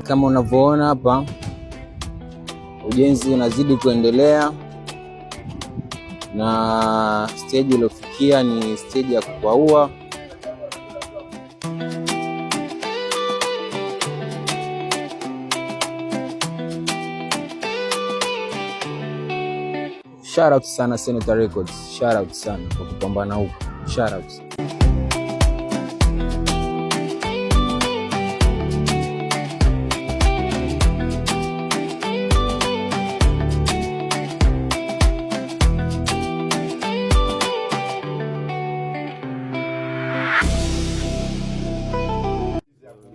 Kama unavyoona hapa, ujenzi unazidi kuendelea na stage iliyofikia ni stage ya kupaua. Shout out sana Senator Records, shout out sana kwa kupambana huko, shout out.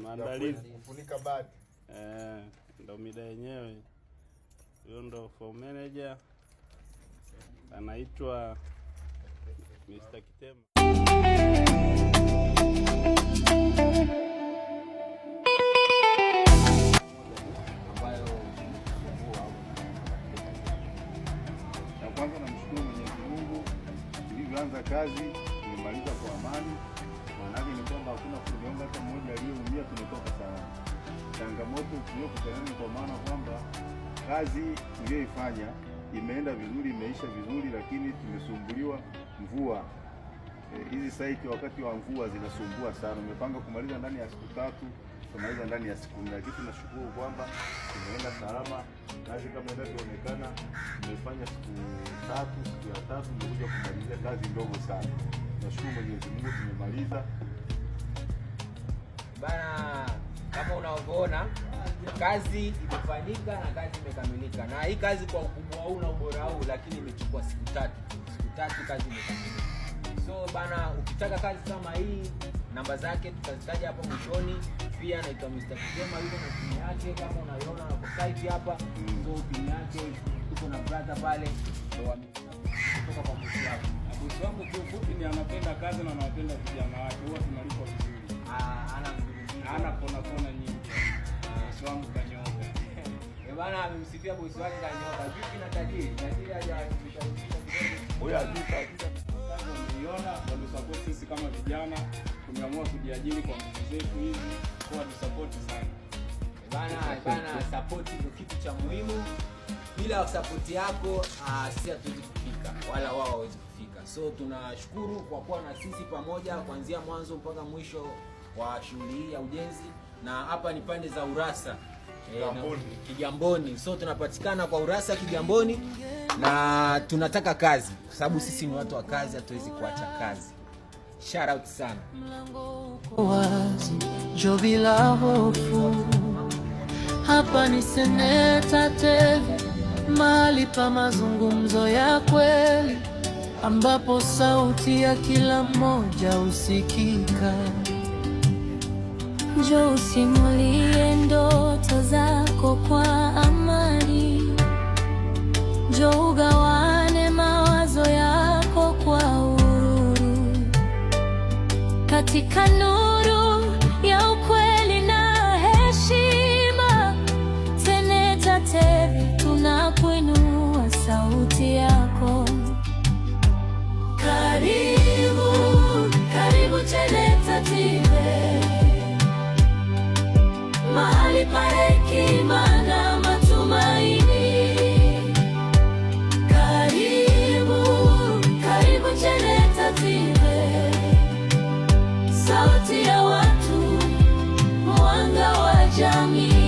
Maandalizi kufunika bati. Ndo mida yenyewe. Huyo ndo form manager anaitwa Mr. Kitema. Kwanza namshukuru Mwenyezi Mungu, tulivyoanza kazi tumemaliza kwa amani. Maana ni kwamba hakuna kunyonga hata mmoja aliyeumia, tumetoka salama. Changamoto tuliyokutana nayo kwa maana kwamba kazi tuliyoifanya imeenda vizuri, imeisha vizuri, lakini tumesumbuliwa mvua. Hizi site wakati wa mvua zinasumbua sana. Tumepanga kumaliza ndani ya siku 3, tumaliza ndani ya siku 4. Lakini tunashukuru kwamba tumeenda salama. Kazi kama inavyoonekana tumefanya siku 3, siku ya 3 tumekuja kumaliza kazi ndogo sana. Tunashukuru Mwenyezi Mungu tumemaliza. Bana, kama unavyoona kazi imefanyika na kazi imekamilika. Na hii kazi kwa ukubwa huu na ubora huu, lakini imechukua siku 3. Siku 3 kazi imekamilika. So bana, ukitaka kazi kama hii, namba zake tutazitaja hapo mwishoni. Pia naitwa Mr. Kitema, yuko na timu yake kama unaiona na kwa site hapa. So timu yake tuko na brother pale, ndio wametoka kwa bosi wake. Bosi wangu kwa ufupi ni anapenda kazi na anapenda vijana wake. Huwa tunalipwa vizuri. Ana kona nyingi. Bosi wangu kanyoka. Bana, amemsifia bosi wake kanyoka. Vipi na tajiri? Tajiri hajafikisha kidogo. Huyo ajita Niona ndio support sisi kama vijana tumeamua kujiajiri kwa nguvu zetu hizi, kwa support sana. Bana, support ndio kitu cha muhimu. Bila support yako sisi hatuwezi kufika, wala wao hawawezi kufika. So tunashukuru kwa kuwa na sisi pamoja kuanzia mwanzo mpaka mwisho wa shughuli hii ya ujenzi. Na hapa ni pande za Urassa, Kigamboni. So tunapatikana kwa Urassa Kigamboni na tunataka kazi kwa sababu sisi ni watu wa kazi, hatuwezi kuacha kazi. Shout out sana. Jo bila hofu. Hapa ni Senator TV, mahali pa mazungumzo ya kweli, ambapo sauti ya kila mmoja usikika. Njoo usimulie ndoto zako kwa amani. Njoo ugawane mawazo yako kwa uhuru, katika nuru ya ukweli na heshima. Senator TV tunakuinua sauti yako. Karibu, karibu Senator TV, mahali pa hekima na matumaini. Karibu, karibu Senator TV, sauti ya watu, mwanga wa jamii.